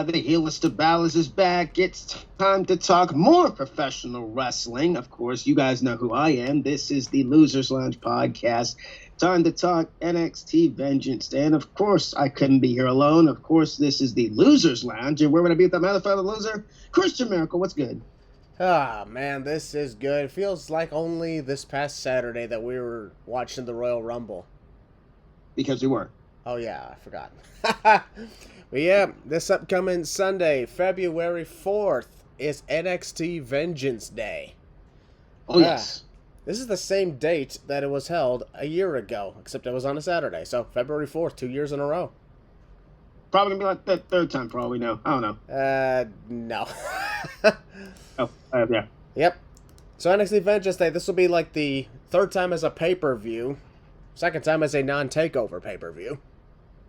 The Heelist of Ballas is back. It's time to talk more professional wrestling. Of course, you guys know who I am. This is the Losers Lounge podcast. Time to talk NXT Vengeance Day. And of course, I couldn't be here alone. Of course, this is the Losers Lounge. And where would I be with that motherfucker loser? Christian Maracle, what's good? Ah, man, this is good. It feels like only this past Saturday that we were watching the Royal Rumble. Because we were. Oh, yeah, I forgot. But yeah, this upcoming Sunday, February 4th, is NXT Vengeance Day. Oh, yes. This is the same date that it was held a year ago, except it was on a Saturday. So, February 4th, 2 years in a row. Probably going to be like the third time for all we know. I don't know. No. Yeah. Yep. So, NXT Vengeance Day, this will be like the third time as a pay-per-view, second time as a non-takeover pay-per-view.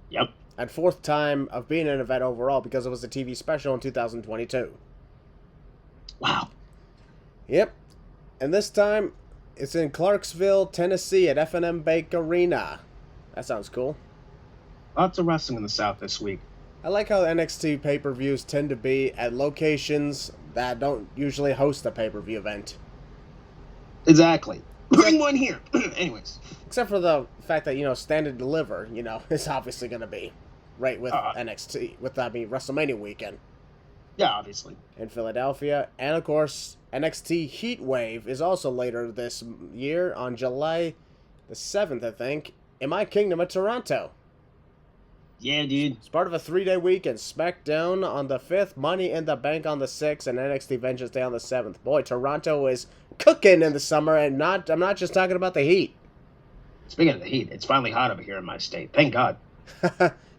Yep. And fourth time of being an event overall because it was a TV special in 2022. Wow. Yep. And this time, it's in Clarksville, Tennessee at F&M Bank Arena. That sounds cool. Lots of wrestling in the South this week. I like how NXT pay-per-views tend to be at locations that don't usually host a pay-per-view event. Exactly. Bring one here. Anyways. Except for the fact that, Stand and Deliver, is obviously going to be right with NXT, with WrestleMania weekend. Yeah, obviously. In Philadelphia. And, of course, NXT Heatwave is also later this year on July the 7th, I think, in my kingdom of Toronto. Yeah, dude. It's part of a 3-day weekend. SmackDown on the 5th, Money in the Bank on the 6th, and NXT Vengeance Day on the 7th. Boy, Toronto is cooking in the summer, and I'm not just talking about the heat. Speaking of the heat, it's finally hot over here in my state. Thank God.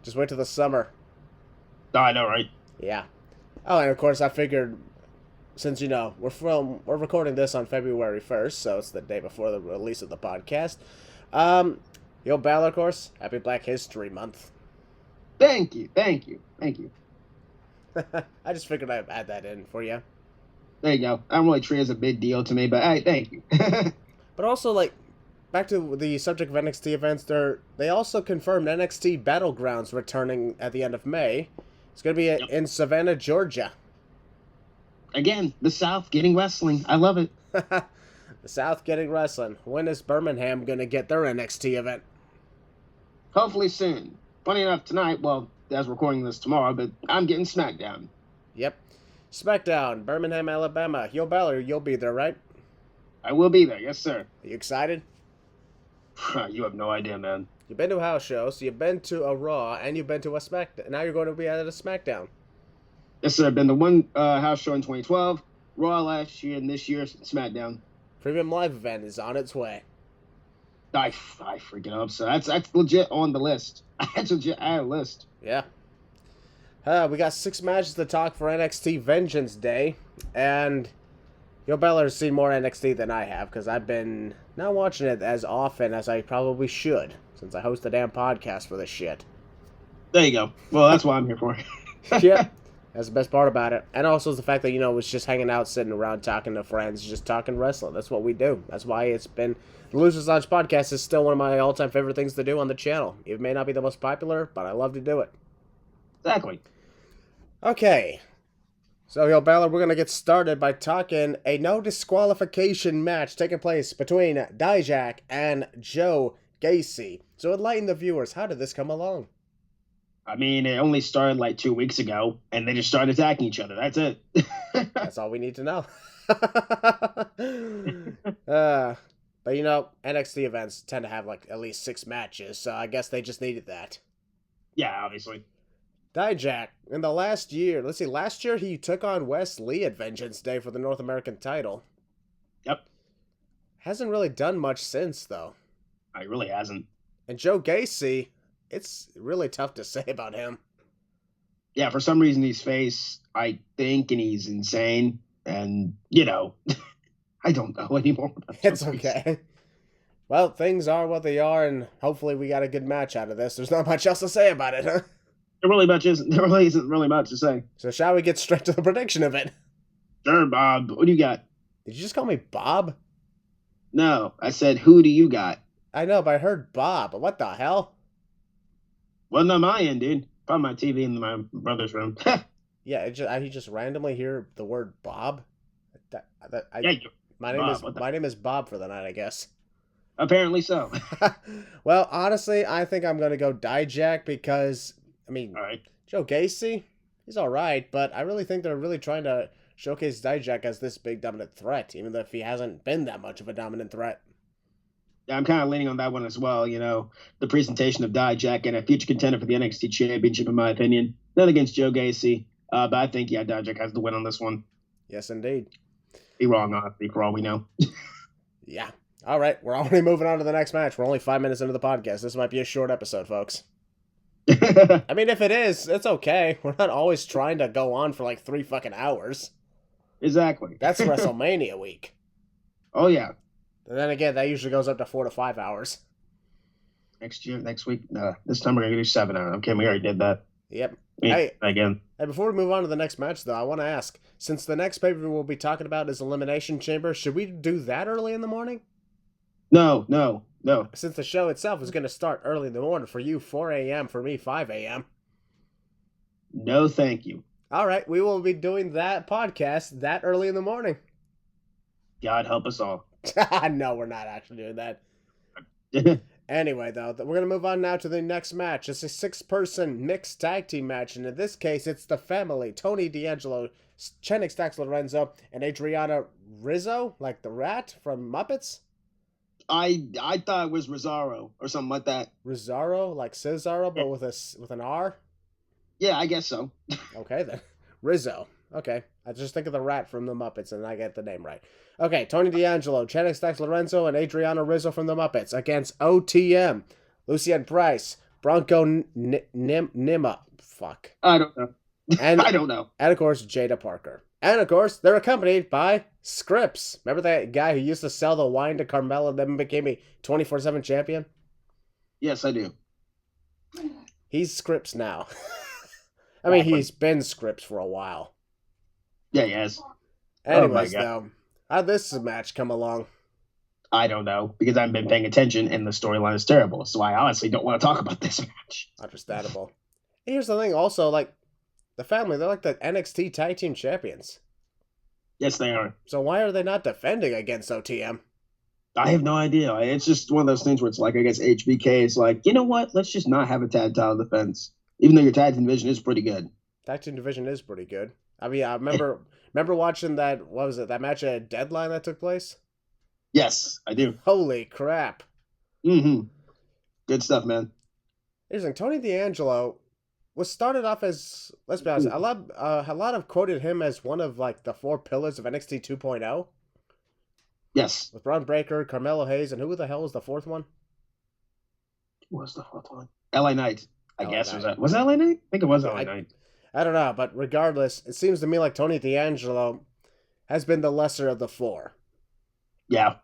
Just wait till the summer. Oh, I know, right? Yeah. Oh, and of course, I figured, since, we're recording this on February 1st, so it's the day before the release of the podcast. Yo, Balor, of course, happy Black History Month. Thank you. I just figured I'd add that in for you. There you go. I don't really treat it as a big deal to me, but hey, thank you. But also, back to the subject of NXT events, they also confirmed NXT Battlegrounds returning at the end of May. It's going to be in Savannah, Georgia. Again, the South getting wrestling. I love it. The South getting wrestling. When is Birmingham going to get their NXT event? Hopefully soon. Funny enough, tonight, well, as we're recording this tomorrow, but I'm getting SmackDown. Yep. SmackDown, Birmingham, Alabama. Yo, Balor, you'll be there, right? I will be there, yes, sir. Are you excited? You have no idea, man. You've been to a house show, so you've been to a Raw, and you've been to a SmackDown. Now you're going to be at a SmackDown. Yes, sir. I've been to one house show in 2012, Raw last year, and this year, SmackDown. Premium Live event is on its way. I freaking hope so. That's legit on the list. That's legit at a list. Yeah. We got 6 matches to talk for NXT Vengeance Day, and Yo Balor's seen more NXT than I have, because I've been not watching it as often as I probably should, since I host a damn podcast for this shit. There you go. Well, that's what I'm here for. Yeah, that's the best part about it. And also the fact that, it's just hanging out, sitting around, talking to friends, just talking wrestling. That's what we do. That's why it's been... The Losers Lounge podcast is still one of my all-time favorite things to do on the channel. It may not be the most popular, but I love to do it. Exactly. Okay. So, Yo Balor, we're going to get started by talking a no disqualification match taking place between Dijak and Joe Gacy. So enlighten the viewers, how did this come along? I mean, it only started 2 weeks ago, and they just started attacking each other. That's it. That's all we need to know. But NXT events tend to have at least 6 matches, so I guess they just needed that. Yeah, obviously. Dijak, in the last year, last year he took on Wes Lee at Vengeance Day for the North American title. Yep. Hasn't really done much since, though. He really hasn't. And Joe Gacy, it's really tough to say about him. Yeah, for some reason he's face, I think, and he's insane, and, I don't know anymore. It's okay. Well, things are what they are, and hopefully we got a good match out of this. There's not much else to say about it, huh? There really isn't really much to say. So shall we get straight to the prediction of it? Sure, Bob. What do you got? Did you just call me Bob? No, I said, who do you got? I know, but I heard Bob. What the hell? Wasn't on my end, dude. Probably my TV in my brother's room. Yeah, he just randomly hear the word Bob. Yeah, My name is Bob for the night, I guess. apparently so. Well, honestly, I think I'm gonna go Dijak because I mean, All right. Joe Gacy, he's all right, but I really think they're really trying to showcase Dijak as this big dominant threat, even though if he hasn't been that much of a dominant threat. Yeah, I'm kind of leaning on that one as well. The presentation of Dijak and a future contender for the NXT Championship, in my opinion. Not against Joe Gacy, but I think, Dijak has the win on this one. Yes, indeed. Be wrong, honestly, for all we know. Yeah. All right, we're already moving on to the next match. We're only 5 minutes into the podcast. This might be a short episode, folks. I mean, if it is, it's okay. We're not always trying to go on for like 3 fucking hours. Exactly. That's WrestleMania week. Oh, yeah. And then again, that usually goes up to 4 to 5 hours. Next week, this time we're going to do 7 hours. Okay, we already did that. Yep. Hey, again. Hey, before we move on to the next match, though, I want to ask, since the next pay-per-view we'll be talking about is Elimination Chamber, should we do that early in the morning? No. Since the show itself is going to start early in the morning for you, 4 a.m., for me, 5 a.m. No, thank you. All right, we will be doing that podcast that early in the morning. God help us all. No, we're not actually doing that. Anyway, though, we're going to move on now to the next match. It's a 6-person mixed tag team match, and in this case, it's the family, Tony D'Angelo, Chenix Dax Lorenzo, and Adriana Rizzo, like the rat from Muppets. I thought it was Rosario or something like that. Rosario, like Cesaro, but with an R? Yeah, I guess so. Okay, then. Rizzo. Okay. I just think of the rat from the Muppets, and I get the name right. Okay, Tony D'Angelo, Chenix Dax Lorenzo, and Adriana Rizzo from the Muppets against OTM, Lucien Price, Bronco Nima. Fuck. I don't know. And I don't know. And, of course, Jada Parker. And, of course, they're accompanied by Scripps. Remember that guy who used to sell the wine to Carmella and then became a 24/7 champion? Yes, I do. He's Scripps now. I mean, he's been Scripps for a while. Yeah, he has. Anyways, though, how'd this match come along? I don't know, because I haven't been paying attention and the storyline is terrible, so I honestly don't want to talk about this match. Understandable. Here's the thing, also, like, the family, they're like the NXT Tag Team Champions. Yes, they are. So why are they not defending against OTM? I have no idea. It's just one of those things where it's like, I guess HBK is like, you know what? Let's just not have a tag title defense, even though your tag team division is pretty good. Tag team division is pretty good. I mean, I remember watching that, what was it, that match at Deadline that took place? Yes, I do. Holy crap. Mm-hmm. Good stuff, man. Here's the thing, Tony D'Angelo was started off as, let's be honest, a lot have quoted him as one of, like, the 4 pillars of NXT 2.0. Yes. With Braun Breaker, Carmelo Hayes, and who the hell was the 4th one? What was the 4th one? LA Knight, I guess. Was that LA Knight? I think it was LA Knight. I don't know, but regardless, it seems to me like Tony D'Angelo has been the lesser of the 4. Yeah.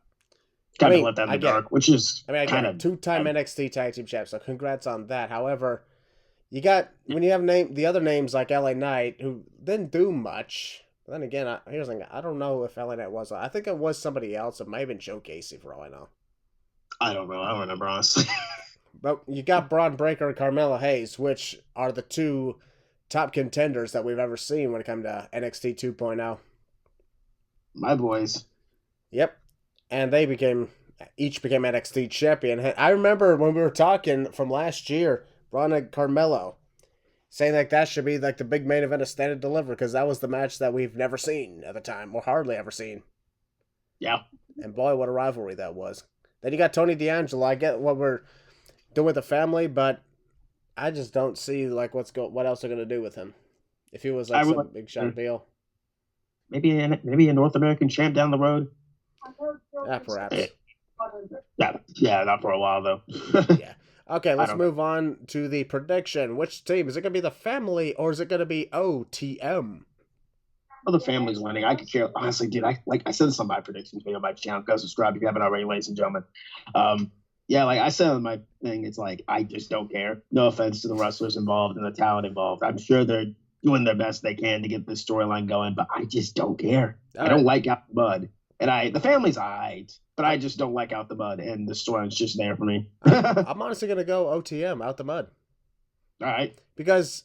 Kind of left that in the dark, which is kind of 2-time NXT Tag Team Champ, so congrats on that. However, you got, when you have the other names like LA Knight, who didn't do much. But then again, here's the thing, I don't know if LA Knight was. I think it was somebody else. It might have been Joe Gacy for all I know. I don't know. I don't remember, honestly. But you got Braun Breaker and Carmelo Hayes, which are the 2 top contenders that we've ever seen when it comes to NXT 2.0. My boys. Yep. And they each became NXT champion. I remember when we were talking from last year, Braun and Carmelo, saying like that should be like the big main event of Stand and Deliver, because that was the match that we've never seen at the time, or hardly ever seen. Yeah. And boy, what a rivalry that was. Then you got Tony D'Angelo. I get what we're doing with the family, but I just don't see like what else they're gonna do with him. If he was like some big shot deal. Maybe a North American champ down the road. Yeah, perhaps. Yeah, not for a while though. Yeah. Okay, let's move on to the prediction. Which team? Is it gonna be the family or is it gonna be OTM? Well, the family's winning. I could care. Honestly, dude, I said this on my predictions video on my channel. Go subscribe if you haven't already, ladies and gentlemen. Yeah, like I said on my thing, it's like I just don't care. No offense to the wrestlers involved and the talent involved. I'm sure they're doing their best they can to get this storyline going, but I just don't care. I don't like Out the Mud. And the family's all right, but I just don't like Out the Mud, and the storyline's just there for me. I'm honestly going to go OTM, Out the Mud. All right. Because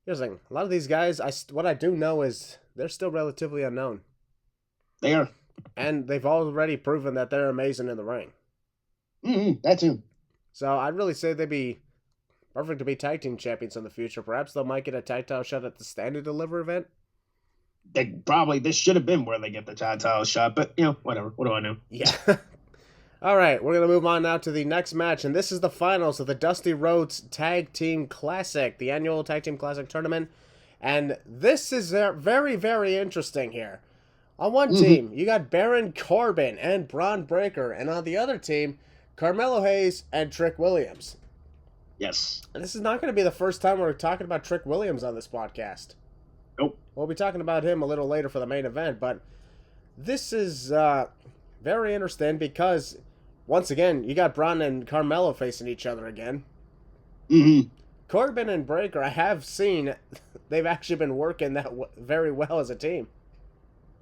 Here's the thing. A lot of these guys, what I do know is they're still relatively unknown. They are. And they've already proven that they're amazing in the ring. That too. So I'd really say they'd be perfect to be tag team champions in the future. Perhaps they might get a title shot at the Stand and Deliver event. This should have been where they get the title shot, but, whatever. What do I know? Yeah. All right, we're going to move on now to the next match, and this is the finals of the Dusty Rhodes Tag Team Classic, the annual Tag Team Classic tournament. And this is very, very interesting here. On one team, you got Baron Corbin and Braun Breaker, and on the other team, Carmelo Hayes and Trick Williams. Yes. And this is not going to be the first time we're talking about Trick Williams on this podcast. Nope. We'll be talking about him a little later for the main event, but this is very interesting because, once again, you got Braun and Carmelo facing each other again. Corbin and Breaker, I have seen, they've actually been working that very well as a team.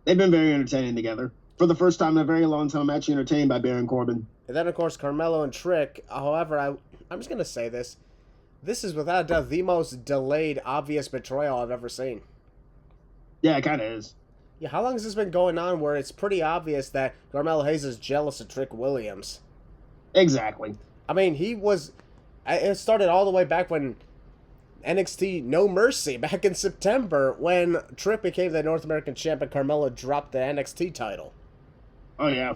They've been very entertaining together. For the first time in a very long time, I'm actually entertained by Baron Corbin. And then, of course, Carmelo and Trick. However, I'm just going to say this. This is, without a doubt, the most delayed, obvious betrayal I've ever seen. Yeah, it kind of is. Yeah, how long has this been going on where it's pretty obvious that Carmelo Hayes is jealous of Trick Williams? Exactly. I mean, it started all the way back when NXT No Mercy, back in September, when Trick became the North American champ and Carmelo dropped the NXT title. Oh, yeah.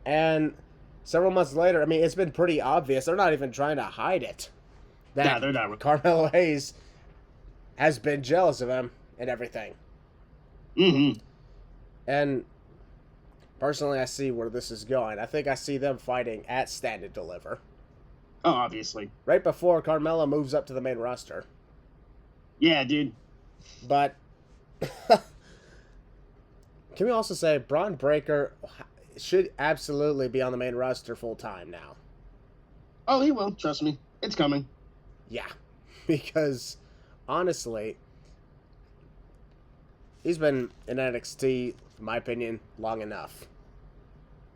And several months later, I mean, it's been pretty obvious. They're not even trying to hide it. That they're not. Carmelo Hayes has been jealous of him and everything. And personally, I see where this is going. I think I see them fighting at Stand and Deliver. Oh, obviously. Right before Carmelo moves up to the main roster. Yeah, dude. But can we also say Braun Breaker should absolutely be on the main roster full time now? Oh, he will. Trust me. It's coming. Yeah. Because, honestly, he's been in NXT, in my opinion, long enough.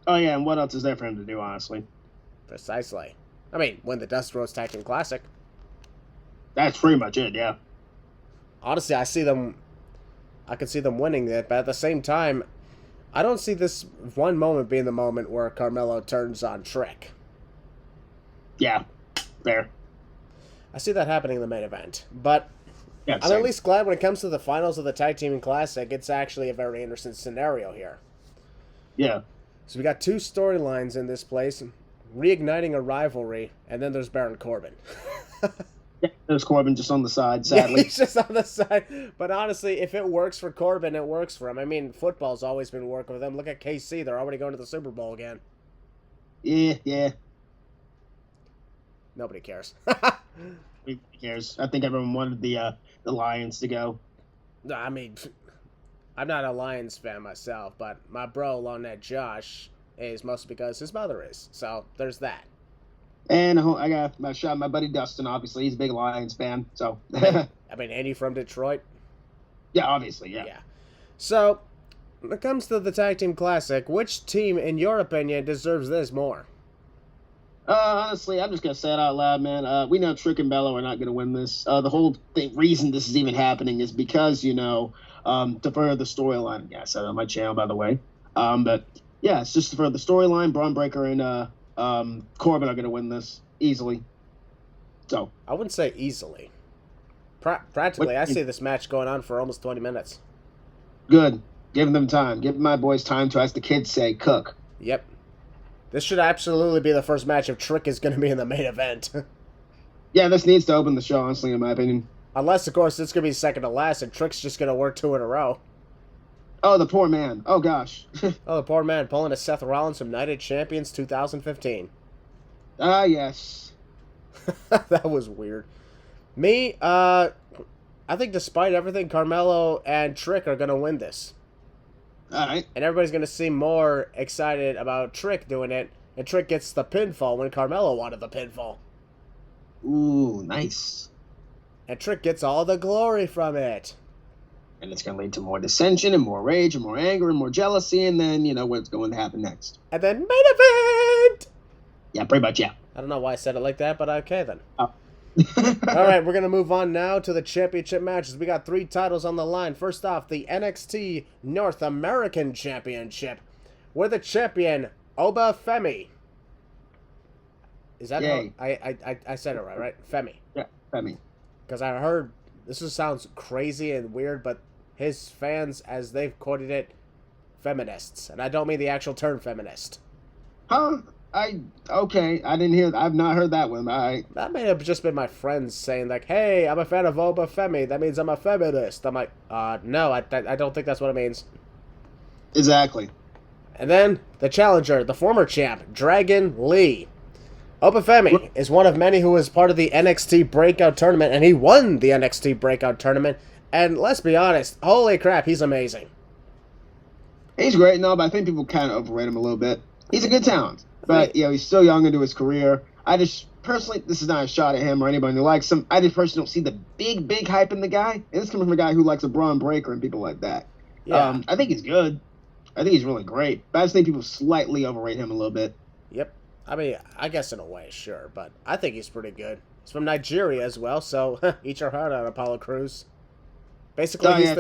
Oh, yeah, and what else is there for him to do, honestly? Precisely. I mean, win the Dusty Rhodes Tag Team Classic. That's pretty much it, yeah. Honestly, I could see them winning it, but at the same time, I don't see this one moment being the moment where Carmelo turns on Trick. Yeah, fair. I see that happening in the main event, but yeah, I'm at least glad when it comes to the finals of the Tag Team Classic, it's actually a very interesting scenario here. Yeah. So we got two storylines in this place, reigniting a rivalry, and then there's Baron Corbin. Yeah, there's Corbin just on the side, sadly. Yeah, he's just on the side. But honestly, if it works for Corbin, it works for him. I mean, football's always been working with him. Look at KC. They're already going to the Super Bowl again. Yeah. Nobody cares. Who cares? I think everyone wanted the Lions to go. No, I mean, I'm not a Lions fan myself, but my bro, Lonette Josh, is mostly because his mother is. So there's that. And I got my shot, my buddy Dustin, obviously. He's a big Lions fan, so. I mean, Andy from Detroit? Yeah, obviously, yeah. So, when it comes to the Tag Team Classic, which team, in your opinion, deserves this more? Honestly, I'm just going to say it out loud, man. We know Trick and Bello are not going to win this. The whole reason this is even happening is because, to further the storyline. Yeah, I said it on my channel, by the way. But, yeah, it's just to further the storyline. Braun Breaker and Corbin are going to win this easily. So I wouldn't say easily. Practically, I see this match going on for almost 20 minutes. Good. Give them time. Give my boys time to, as the kids say, cook. Yep. This should absolutely be the first match if Trick is going to be in the main event. Yeah, this needs to open the show, honestly, in my opinion. Unless, of course, it's going to be second to last and Trick's just going to work two in a row. Oh, the poor man. Oh, gosh. Oh, the poor man pulling a Seth Rollins from United Champions 2015. Ah, yes. That was weird. Me, I think despite everything, Carmelo and Trick are going to win this. All right. And everybody's going to seem more excited about Trick doing it, and Trick gets the pinfall when Carmelo wanted the pinfall. Ooh, nice. And Trick gets all the glory from it. And it's going to lead to more dissension and more rage and more anger and more jealousy, and then, what's going to happen next. And then main event! Yeah, pretty much, yeah. I don't know why I said it like that, but okay then. Oh. All right, we're going to move on now to the championship matches. We got 3 titles on the line. First off, the NXT North American Championship. We're the champion, Oba Femi. Is that Yay. how I said it right? Femi. Yeah, Femi. Because I heard, this sounds crazy and weird, but his fans, as they've quoted it, feminists. And I don't mean the actual term feminist. Huh? Okay. I didn't hear. I've not heard that one. That may have just been my friends saying like, "Hey, I'm a fan of Oba Femi. That means I'm a feminist." I'm like, no, I don't think that's what it means. Exactly. And then the challenger, the former champ, Dragon Lee. Oba Femi is one of many who was part of the NXT Breakout Tournament, and he won the NXT Breakout Tournament. And let's be honest, holy crap, he's amazing. He's great, no, but I think people kind of overrate him a little bit. He's a good talent, but he's still young into his career. I just personally, this is not a shot at him or anybody who likes him. I just personally don't see the big hype in the guy. And this is coming from a guy who likes a Braun Breaker and people like that. Yeah. I think he's good. I think he's really great. But I just think people slightly overrate him a little bit. Yep. I mean, I guess in a way, sure, but I think he's pretty good. He's from Nigeria as well, so eat your heart out, Apollo Crews. Basically,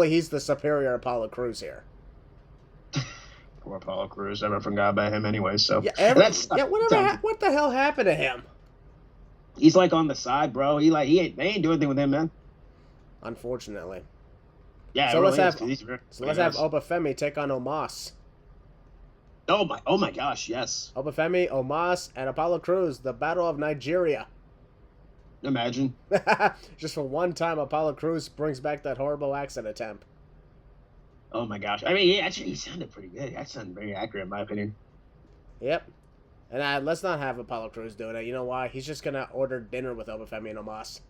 he's the superior Apollo Crews here. Poor Apollo Crews. Everyone forgot about him anyway. So what the hell happened to him? He's like on the side, bro. They ain't doing anything with him, man. Unfortunately. Yeah. So let's have Oba Femi take on Omos. Oh my gosh, yes. Oba Femi, Omos, and Apollo Crews, the Battle of Nigeria. Imagine. Just for one time, Apollo Crews brings back that horrible accent attempt. Oh my gosh. I mean, he sounded pretty good. That sounded very accurate, in my opinion. Yep. And let's not have Apollo Crews doing it. You know why? He's just going to order dinner with Oba Femi and Omos.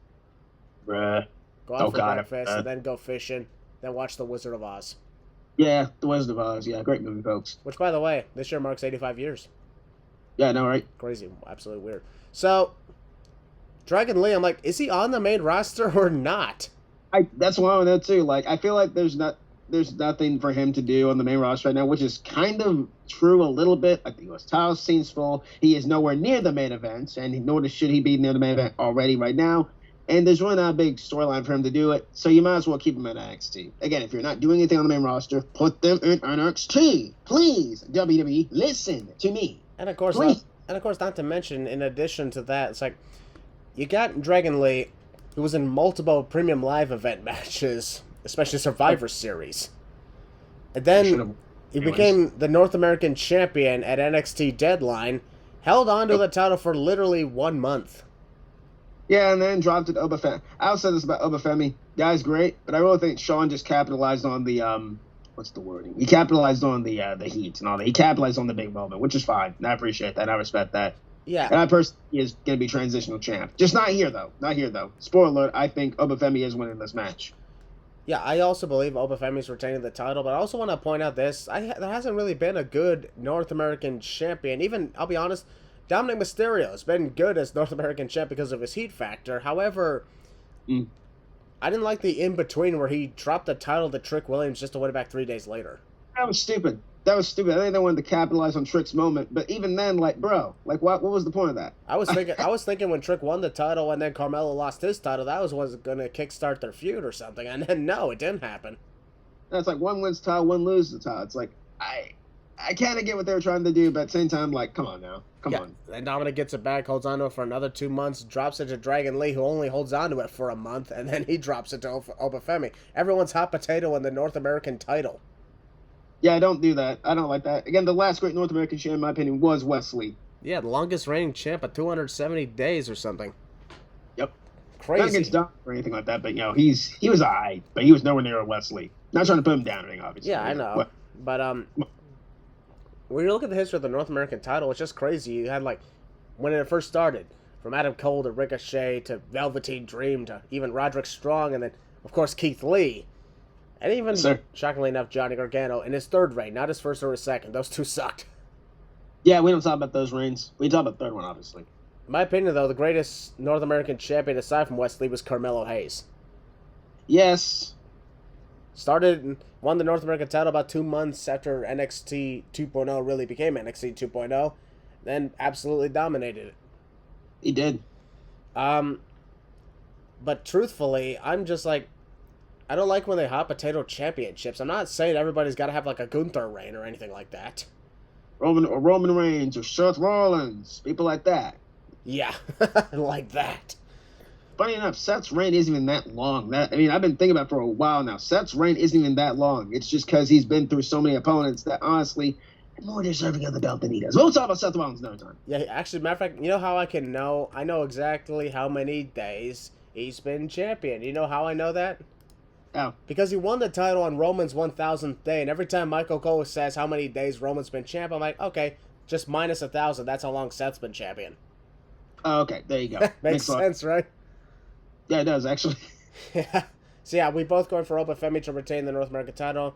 Bruh. Go out for breakfast, and then go fishing, then watch The Wizard of Oz. Yeah, The Wizard of Oz. Yeah, great movie, folks. Which, by the way, this year marks 85 years. Yeah, I know, right? Crazy. Absolutely weird. So, Dragon Lee, I'm like, is he on the main roster or not? That's what I want to know, too. Like, I feel like there's nothing for him to do on the main roster right now, which is kind of true a little bit. Like, the U.S. title scene's full. He is nowhere near the main event, and nor should he be near the main event already right now. And there's really not a big storyline for him to do it, so you might as well keep him in NXT. Again, if you're not doing anything on the main roster, put them in NXT. Please, WWE, listen to me. And of course, not to mention, in addition to that, it's like, you got Dragon Lee, who was in multiple Premium Live event matches, especially Survivor Series. And then he became the North American champion at NXT Deadline, held on to the title for literally 1 month. Yeah, and then dropped it to Oba Femi. I also said this about Oba Femi. Guy's great, but I really think Sean just capitalized on the what's the wording? He capitalized on the heat and all that. He capitalized on the big moment, which is fine. And I appreciate that. And I respect that. Yeah. And I personally is going to be transitional champ. Just not here though. Not here though. Spoiler alert, I think Oba Femi is winning this match. Yeah, I also believe Oba Femi's retaining the title, but I also want to point out this. There hasn't really been a good North American champion. Even, I'll be honest, Dominic Mysterio has been good as North American champ because of his heat factor. However, I didn't like the in-between where he dropped the title to Trick Williams just to win it back 3 days later. That was stupid. I think they wanted to capitalize on Trick's moment, but even then, like, bro, like, what was the point of that? I was thinking when Trick won the title and then Carmelo lost his title, that was going to kickstart their feud or something, and then no, it didn't happen. It's like one wins the title, one loses the title. It's like, I kind of get what they were trying to do, but at the same time, like, come on now. Come on. And Dominic gets it back, holds on to it for another 2 months, drops it to Dragon Lee, who only holds on to it for a month, and then he drops it to Oba Femi. Everyone's hot potato in the North American title. Yeah, I don't do that. I don't like that. Again, the last great North American champ, in my opinion, was Wesley. Yeah, the longest reigning champ at 270 days or something. Yep. Crazy. Not against Dom or anything like that, but, he was all right, but he was nowhere near Wesley. Not trying to put him down or anything, obviously. Yeah, I know. But, when you look at the history of the North American title, it's just crazy. You had, like, when it first started, from Adam Cole to Ricochet to Velveteen Dream to even Roderick Strong, and then, of course, Keith Lee. And even, shockingly enough, Johnny Gargano in his third reign, not his first or his second. Those two sucked. Yeah, we don't talk about those reigns. We talk about the third one, obviously. In my opinion, though, the greatest North American champion aside from Wesley was Carmelo Hayes. Yes. Started and won the North American title about 2 months after NXT 2.0 really became NXT 2.0. Then absolutely dominated it. He did. But truthfully, I'm just like, I don't like when they hot potato championships. I'm not saying everybody's got to have like a Gunther reign or anything like that. Roman Reigns or Seth Rollins, people like that. Yeah, like that. Funny enough, Seth's reign isn't even that long. I've been thinking about it for a while now. Seth's reign isn't even that long. It's just because he's been through so many opponents that honestly, more deserving of the belt than he does. We'll talk about Seth Rollins another time. Yeah, actually, matter of fact, you know how I can know? I know exactly how many days he's been champion. You know how I know that? Oh. Because he won the title on Roman's 1,000th day, and every time Michael Cole says how many days Roman's been champ, I'm like, okay, just minus 1,000. That's how long Seth's been champion. Oh, okay, there you go. Makes sense, right? Yeah, it does, actually. Yeah. So, yeah, we both going for Open Femi to retain the North American title.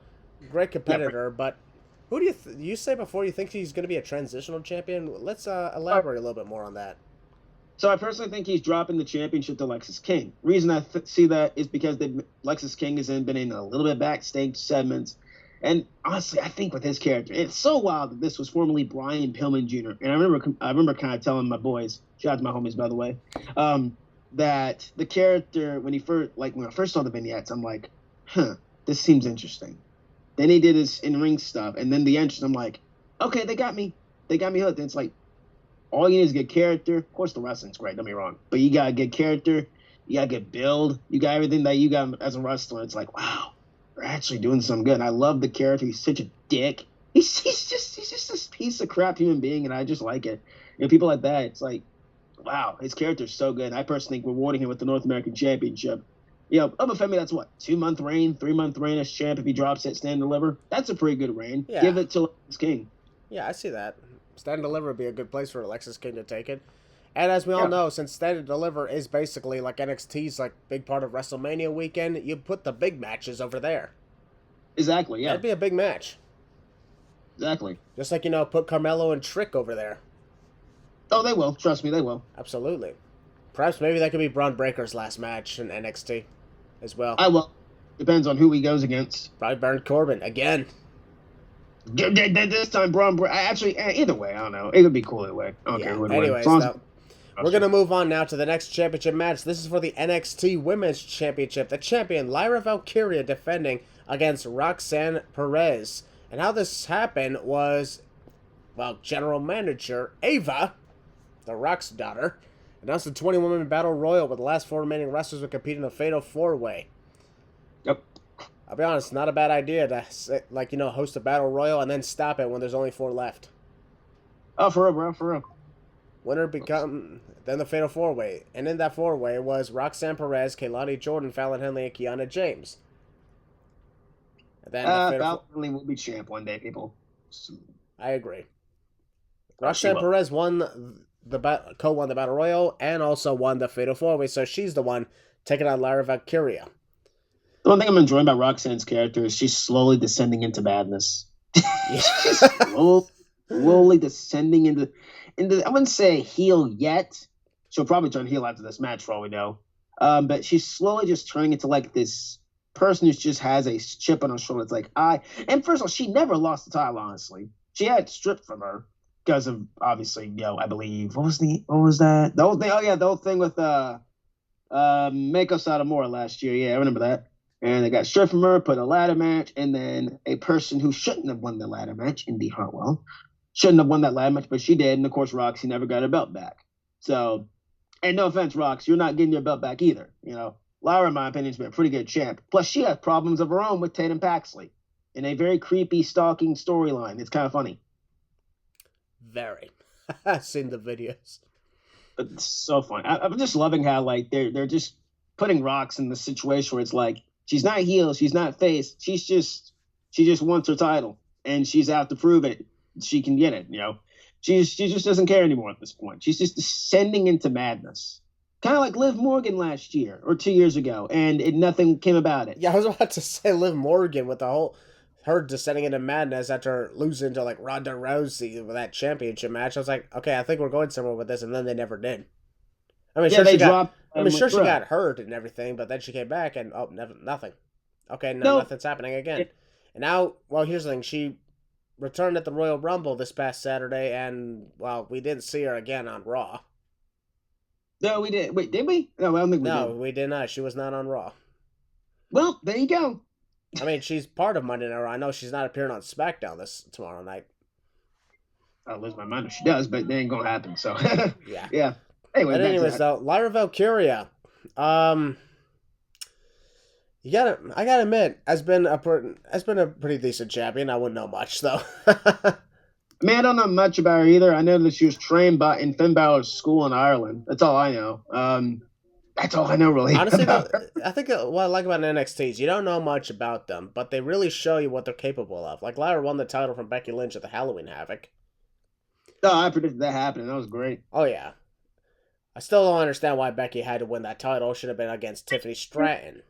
Great competitor, but who do you say before you think he's going to be a transitional champion? Let's elaborate a little bit more on that. So I personally think he's dropping the championship to Lexis King. Reason I see that is because Lexis King has been in a little bit backstage segments. And honestly, I think with his character, it's so wild that this was formerly Brian Pillman Jr. And I remember kind of telling my boys, shout out to my homies, by the way, that the character, when I first saw the vignettes, I'm like, this seems interesting. Then he did his in-ring stuff, and then the entrance, I'm like, okay, they got me hooked. And it's like, all you need is good character. Of course, the wrestling's great, don't be wrong. But you got a good character. You got a good build. You got everything that you got as a wrestler. It's like, wow, we're actually doing something good. And I love the character. He's such a dick. He's just this piece of crap human being, and I just like it. People like that, it's like, wow, his character's so good. And I personally think rewarding him with the North American Championship. Oba Femi, that's what, 2-month reign, 3-month reign as champ if he drops it, stand and deliver. That's a pretty good reign. Yeah. Give it to Lexis King. Yeah, I see that. Stand and Deliver would be a good place for Alexis King to take it. And as we all know, since Stand and Deliver is basically like NXT's like big part of WrestleMania weekend, you put the big matches over there. Exactly, yeah. That'd be a big match. Exactly. Just like, put Carmelo and Trick over there. Oh, they will. Trust me, they will. Absolutely. Perhaps maybe that could be Braun Breaker's last match in NXT as well. I will. Depends on who he goes against. Probably Baron Corbin again. This time, actually, either way, I don't know. It would be cool either way. I don't care who would anyways, win. We're going to move on now to the next championship match. This is for the NXT Women's Championship. The champion, Lyra Valkyria, defending against Roxanne Perez. And how this happened was, General Manager Ava, the Rock's daughter, announced the 20-woman battle royal with the last 4 remaining wrestlers would compete in a fatal 4-way. Yep. I'll be honest, not a bad idea to, host a battle royal and then stop it when there's only 4 left. Oh, for real, bro, for real. Winner become then the fatal 4-way. And in that 4-way was Roxanne Perez, Kehlani Jordan, Fallon Henley, and Kiana James. And then Fallon Henley will be champ one day, people. I agree. Roxanne Perez co-won the battle royal and also won the fatal 4-way, so she's the one taking on Lyra Valkyria. The one thing I'm enjoying about Roxanne's character is she's slowly descending into madness. She's slowly descending into, I wouldn't say heel yet. She'll probably turn heel after this match for all we know. But she's slowly just turning into like this person who just has a chip on her shoulder. It's like, and first of all, she never lost the title, honestly. She had it stripped from her because of, obviously, I believe, what was that? The whole thing, the whole thing with Mako Satomura last year. Yeah, I remember that. And they got stripped from her, put a ladder match, and then a person who shouldn't have won the ladder match, Indy Hartwell, shouldn't have won that ladder match, but she did. And of course, Roxy never got her belt back. So, and no offense, Rox, you're not getting your belt back either. Lyra, in my opinion, has been a pretty good champ. Plus, she has problems of her own with Tatum Paxley in a very creepy, stalking storyline. It's kind of funny. Very. I've seen the videos. But it's so fun. I'm just loving how they're just putting Rox in the situation where it's like, she's not heel, she's not face. She just wants her title, and she's out to prove it. She can get it. She just doesn't care anymore at this point. She's just descending into madness, kind of like Liv Morgan last year or 2 years ago, and nothing came about it. Yeah, I was about to say Liv Morgan with her descending into madness after losing to like Ronda Rousey with that championship match. I was like, okay, I think we're going somewhere with this, and then they never did. I mean, she got hurt and everything, but then she came back and nothing. Okay, nothing's happening again. And now, here's the thing: she returned at the Royal Rumble this past Saturday, and we didn't see her again on Raw. No, we did. Wait, did we? No, I don't think we did. No, we did not. She was not on Raw. Well, there you go. I mean, she's part of Monday Night Raw. I know she's not appearing on SmackDown tomorrow night. I'll lose my mind if she does, but it ain't gonna happen. So yeah. Yeah. Anyway, but anyways, though, Lyra Valkyria, I gotta admit, has been a pretty decent champion. I wouldn't know much though. Man, I don't know much about her either. I know that she was trained in Finn Balor's school in Ireland. That's all I know. That's all I know, really. Honestly, though, I think what I like about NXT is you don't know much about them, but they really show you what they're capable of. Like, Lyra won the title from Becky Lynch at the Halloween Havoc. No, I predicted that happening. That was great. Oh, yeah. I still don't understand why Becky had to win that title. It should have been against Tiffany Stratton.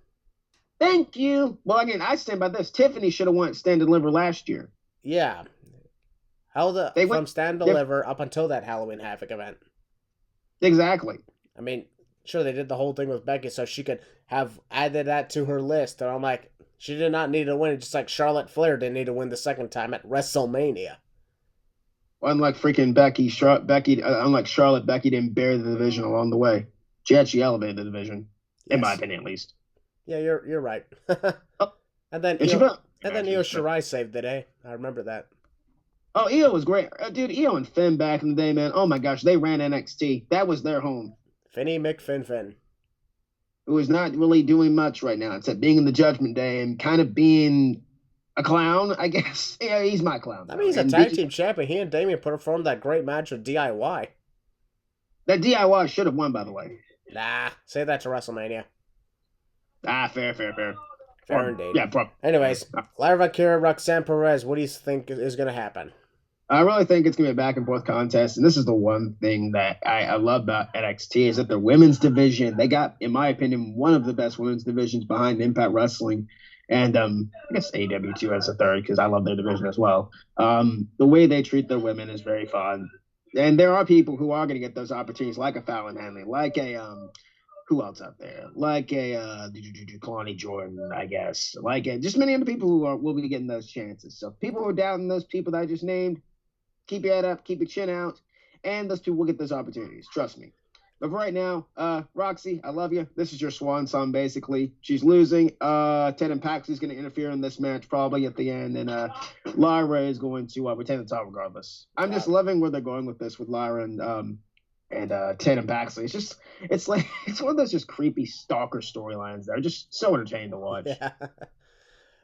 Thank you. Well, again, I stand by this. Tiffany should have won Stand and Deliver last year. Yeah. From Stand and Deliver up until that Halloween Havoc event. Exactly. I mean, sure, they did the whole thing with Becky so she could have added that to her list. And I'm like, she did not need to win, just like Charlotte Flair didn't need to win the second time at WrestleMania. Unlike freaking unlike Charlotte, Becky didn't bear the division along the way. She actually elevated the division, in my opinion, at least. Yeah, you're right. And then Io Shirai saved the day. I remember that. Oh, Io was great. Dude, Io and Finn back in the day, man. Oh, my gosh. They ran NXT. That was their home. Finny McFin. Who is not really doing much right now, except being in the Judgment Day and kind of being a clown, I guess. Yeah, he's my clown. I mean, he's a tag team champion. He and Damian performed that great match with DIY. That DIY should have won, by the way. Nah, say that to WrestleMania. Fair. Fair indeed. Yeah, probably. Anyways, Lyra Valkyria, Roxanne Perez, what do you think is going to happen? I really think it's going to be a back-and-forth contest, and this is the one thing that I love about NXT is that their women's division, they got, in my opinion, one of the best women's divisions behind Impact Wrestling, and I guess AEW too as a third because I love their division as well. The way they treat their women is very fun, and there are people who are going to get those opportunities, like a Fallon Henley, like a who else out there? Like a Kalani Jordan, I guess. Like just many other people who will be getting those chances. So people who are doubting those people that I just named, keep your head up, keep your chin out, and those people will get those opportunities. Trust me. But for right now, Roxy, I love you. This is your swan song, basically. She's losing. Tatum Paxley's going to interfere in this match probably at the end, and Lyra is going to retain the title regardless. I'm just loving where they're going with this with Lyra and Tatum Paxley. It's one of those just creepy stalker storylines that are just so entertaining to watch. Yeah.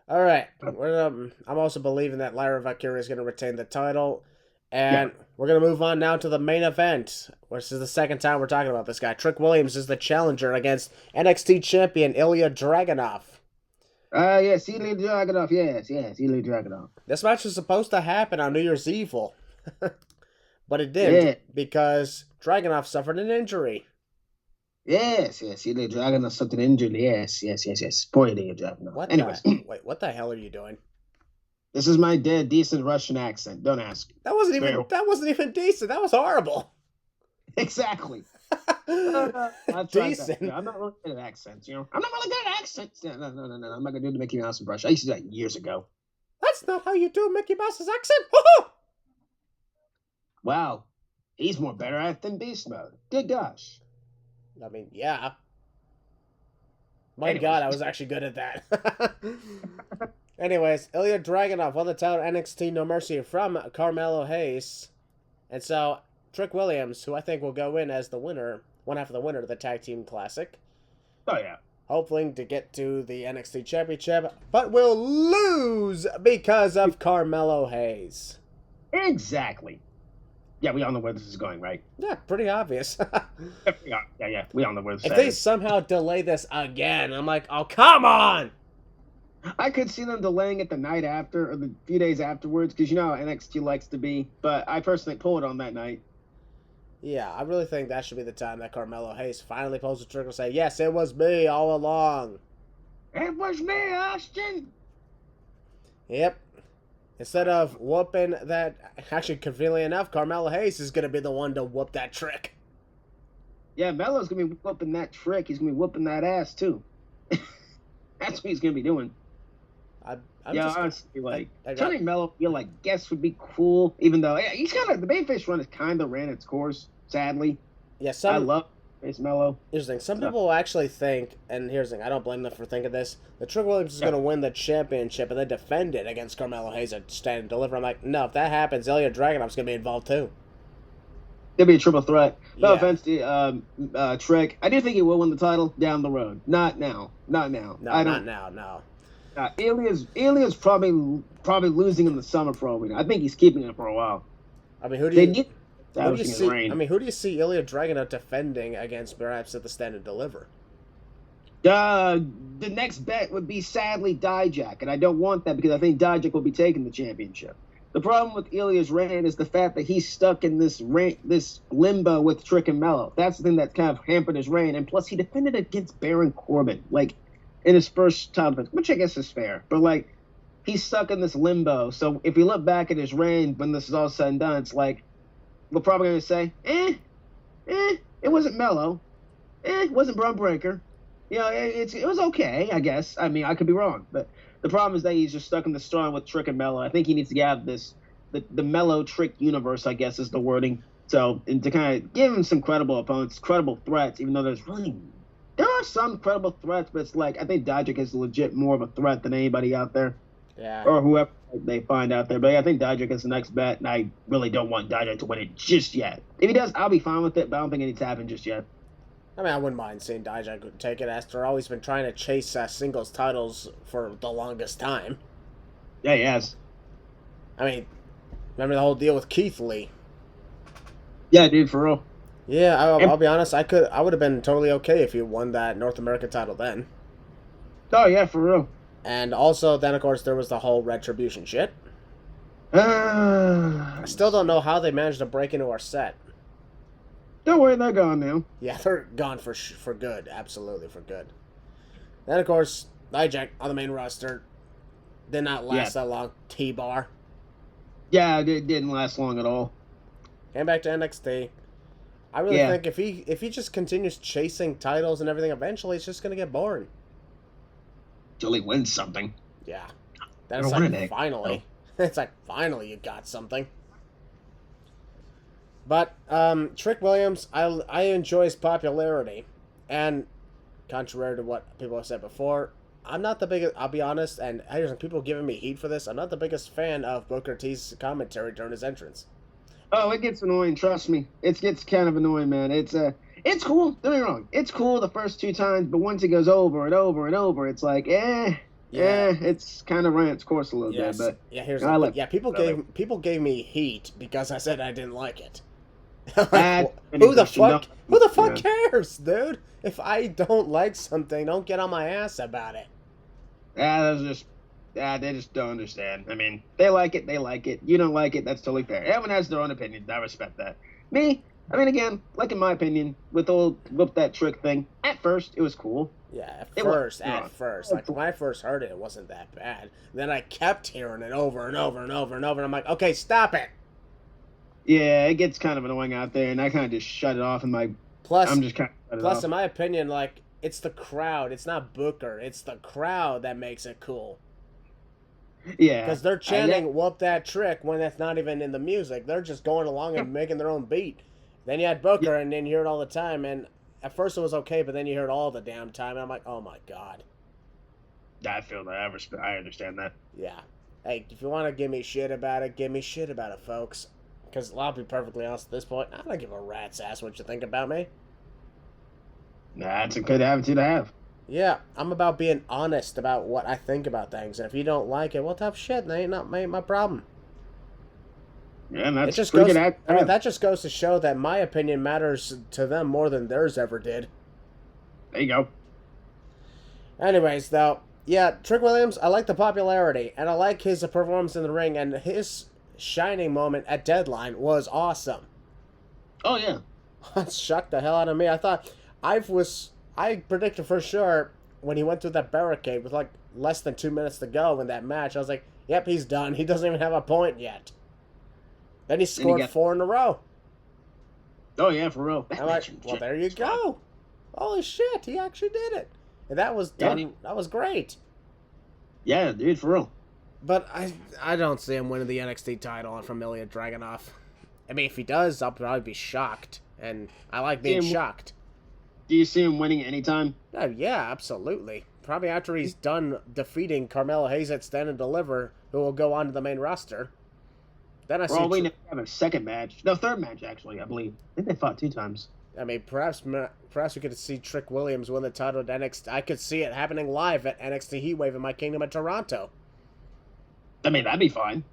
All right. I'm also believing that Lyra Valkyria is going to retain the title. And we're going to move on now to the main event. This is the second time we're talking about this guy. Trick Williams is the challenger against NXT champion Ilya Dragunov. Yes, Ilya Dragunov. Yes, Ilya Dragunov. This match was supposed to happen on New Year's Evil. But it didn't because Dragunov suffered an injury. Yes, Ilya Dragunov suffered an injury. Yes. Poor Ilya Dragunov. Anyways. Wait, what the hell are you doing? This is my dead decent Russian accent. Don't ask. That wasn't even decent. That was horrible. Exactly. Decent. I'm not really good at accents, I'm not really good at accents. No. I'm not gonna do the Mickey Mouse impression. I used to do that years ago. That's not how you do Mickey Mouse's accent. Wow. He's more better at it than Beast Mode. Good gosh. I mean, yeah. God, I was actually good at that. Anyways, Ilya Dragunov won the title NXT No Mercy from Carmelo Hayes. And so, Trick Williams, who I think will go in as the winner, one half of the winner of the Tag Team Classic. Oh, yeah. Hoping to get to the NXT Championship, but will lose because of Carmelo Hayes. Exactly. Yeah, we all know where this is going, right? Yeah, pretty obvious. Yeah. We all know where this is. If they somehow delay this again, I'm like, oh, come on! I could see them delaying it the night after or the few days afterwards because you know how NXT likes to be. But I personally pull it on that night. Yeah, I really think that should be the time that Carmelo Hayes finally pulls the trigger and say, yes, it was me all along. It was me, Austin. Yep. Instead of whooping that, actually, conveniently enough, Carmelo Hayes is going to be the one to whoop that Trick. Yeah, Melo's going to be whooping that Trick. He's going to be whooping that ass, too. That's what he's going to be doing. Honestly, turning Melo feel like guests would be cool, even though he's kind of the babyface run has kind of ran its course. Sadly, yeah. I love face Mello. Here's the thing. Some people will actually think, and here's the thing, I don't blame them for thinking this, that Trick Williams is going to win the championship and then defend it against Carmelo Hayes at Stand and Deliver. I'm like, no, if that happens, Ilya Dragunov's going to be involved too. It'll be a triple threat. No offense to Trick. I do think he will win the title down the road. Not now. Not now. No, not now, no. Ilya's probably losing in the summer, probably. I think he's keeping it for a while. I mean, who do you see Ilya Dragunov defending against perhaps at the Stand and Deliver? The next bet would be sadly Dijak, and I don't want that because I think Dijak will be taking the championship. The problem with Ilya's reign is the fact that he's stuck in this limbo with Trick and Mello. That's the thing that kind of hampered his reign, and plus he defended against Baron Corbin, like in his first time, which I guess is fair, but like he's stuck in this limbo. So if you look back at his reign when this is all said and done, it's like we're probably going to say, it wasn't Mello, it wasn't Braun Breaker. You know, it was okay, I guess. I mean, I could be wrong, but the problem is that he's just stuck in the storm with Trick and Mello. I think he needs to get out of the Mello Trick universe, I guess is the wording. So, and to kind of give him some credible opponents, credible threats, even though there are some credible threats, but it's like, I think Dijak is legit more of a threat than anybody out there. Yeah. Or whoever they find out there. But I think Dijak is the next bet, and I really don't want Dijak to win it just yet. If he does, I'll be fine with it, but I don't think it needs to happen just yet. I mean, I wouldn't mind seeing Dijak take it after all. He's been trying to chase singles titles for the longest time. Yeah, he has. I mean, remember the whole deal with Keith Lee? Yeah, dude, for real. Yeah, I'll be honest. I would have been totally okay if he won that North American title then. Oh yeah, for real. And also, then of course there was the whole Retribution shit. I still don't know how they managed to break into our set. Don't worry, they're gone now. Yeah, they're gone for good. Absolutely for good. Then, of course, Dijak on the main roster did not last that long. T-Bar. Yeah, it didn't last long at all. Came back to NXT. I really think if he just continues chasing titles and everything, eventually it's just going to get boring. Till he wins something. Yeah. Then it's like, finally. It's like, finally you got something. But Trick Williams, I enjoy his popularity, and contrary to what people have said before, I'm not the biggest. I'll be honest, and here's people giving me heat for this. I'm not the biggest fan of Booker T's commentary during his entrance. Oh, it gets annoying. Trust me, it gets kind of annoying, man. It's cool. Don't get me wrong. It's cool the first two times, but once it goes over and over and over, it's like, it's kind of ran its course a little bit. But here's people gave me heat because I said I didn't like it. Like, who the fuck cares, dude? If I don't like something, don't get on my ass about it. They just don't understand. I mean, they like it. You don't like it, that's totally fair. Everyone has their own opinion. I respect that. Me, I mean, again, like in my opinion, with that Trick thing, at first, it was cool. Yeah, at first. Like, when I first heard it, it wasn't that bad. Then I kept hearing it over and over and over and over, and I'm like, okay, stop it. Yeah, it gets kind of annoying out there, and I kind of just shut it off, and I'm just kind of Plus, in my opinion, like, it's the crowd. It's not Booker. It's the crowd that makes it cool. Yeah. Because they're chanting, whoop that Trick, when that's not even in the music. They're just going along and making their own beat. Then you had Booker, and then you hear it all the time, and at first it was okay, but then you hear it all the damn time, and I'm like, oh my god. I feel that. I understand that. Yeah. Hey, if you want to give me shit about it, give me shit about it, folks. Because I'll be perfectly honest at this point, I don't give a rat's ass what you think about me. Nah, it's a good attitude to have. Yeah, I'm about being honest about what I think about things. And if you don't like it, well, tough shit. That ain't my problem. Yeah, and that's just pretty good. I mean, that just goes to show that my opinion matters to them more than theirs ever did. There you go. Anyways, though, yeah, Trick Williams, I like the popularity, and I like his performance in the ring, and his shining moment at Deadline was awesome. Oh, yeah. That shocked the hell out of me. I predicted for sure when he went through that barricade with like less than 2 minutes to go in that match, I was like, yep, he's done. He doesn't even have a point yet. Then he scored 4 in a row. Oh, yeah, for real. I'm like, well, there you go. Holy shit, he actually did it. And that was done. Yeah. That was great. Yeah, dude, for real. But I don't see him winning the NXT title from Ilya Dragunov. I mean, if he does, I'll probably be shocked. And I like being shocked. Do you see him winning anytime? Yeah, absolutely. Probably after he's done defeating Carmelo Hayes at Stand and Deliver, who will go on to the main roster. Then I see. We never have a second match. No, third match, actually, I believe. I think they fought 2 times. I mean, perhaps we could see Trick Williams win the title at NXT. I could see it happening live at NXT Heatwave in my Kingdom of Toronto. I mean, that'd be fine.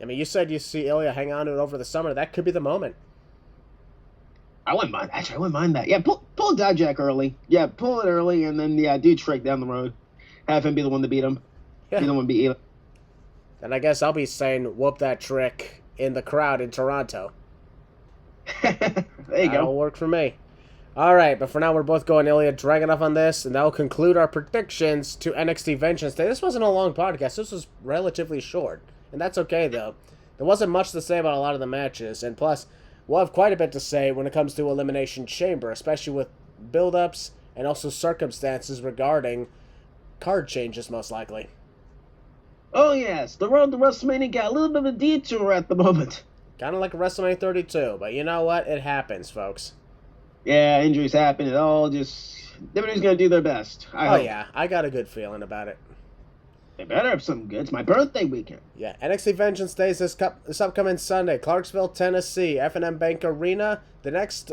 I mean, you said you see Ilya hang on to it over the summer. That could be the moment. I wouldn't mind. Actually, I wouldn't mind that. Yeah, pull Dijak early. Yeah, pull it early, and then do Trick down the road. Have him be the one to beat him. Yeah. Be the one to beat Ilya. And I guess I'll be saying, whoop that Trick in the crowd in Toronto. There you go. That'll work for me. All right, but for now, we're both going Ilya Dragunov on this, and that will conclude our predictions to NXT Vengeance Day. This wasn't a long podcast. This was relatively short, and that's okay, though. There wasn't much to say about a lot of the matches, and plus, we'll have quite a bit to say when it comes to Elimination Chamber, especially with build-ups and also circumstances regarding card changes, most likely. Oh, yes. The road to WrestleMania got a little bit of a detour at the moment. Kind of like WrestleMania 32, but you know what? It happens, folks. Yeah, injuries happen. It all just... Everybody's going to do their best. I hope. Yeah. I got a good feeling about it. They better have something good. It's my birthday weekend. Yeah, NXT Vengeance Day is this upcoming Sunday. Clarksville, Tennessee, F&M Bank Arena. The next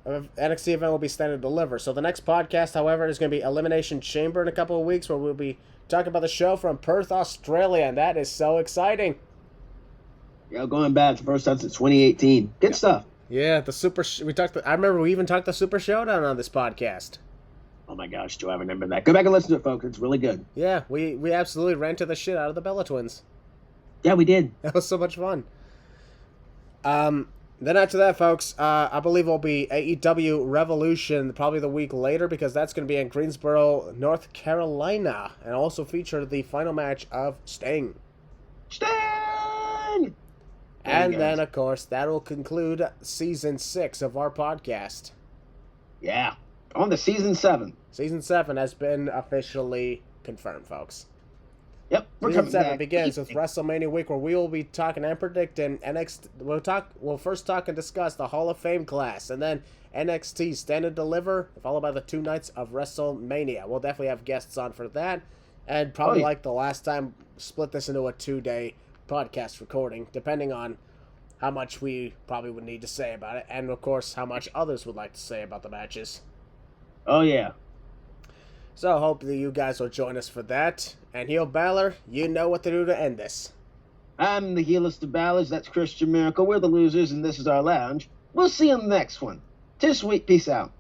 NXT event will be Stand and Deliver. So the next podcast, however, is going to be Elimination Chamber in a couple of weeks, where we'll be talking about the show from Perth, Australia, and that is so exciting. Yeah, going back for the first time since 2018. Good stuff. Yeah, the Super... I remember we even talked the Super Showdown on this podcast. Oh my gosh, do I remember that? Go back and listen to it, folks. It's really good. Yeah, we absolutely ran to the shit out of the Bella Twins. Yeah, we did. That was so much fun. Then after that, folks, I believe it'll be AEW Revolution probably the week later, because that's going to be in Greensboro, North Carolina, and also feature the final match of Sting. Sting! And then, of course, that will conclude Season 6 of our podcast. Yeah. On to Season 7. Season 7 has been officially confirmed, folks. Yep, Season 7 begins with WrestleMania week, where we will be talking and predicting NXT. We'll first talk and discuss the Hall of Fame class, and then NXT Stand and Deliver, followed by the 2 nights of WrestleMania. We'll definitely have guests on for that, and probably like the last time, split this into a 2-day podcast recording, depending on how much we probably would need to say about it, and of course how much others would like to say about the matches. Oh yeah. So I hope that you guys will join us for that. And Heel Balor, you know what to do to end this. I'm the heelest of Balors. That's Christian Miracle. We're the losers, and this is our lounge. We'll see you on the next one. Tis sweet. Peace out.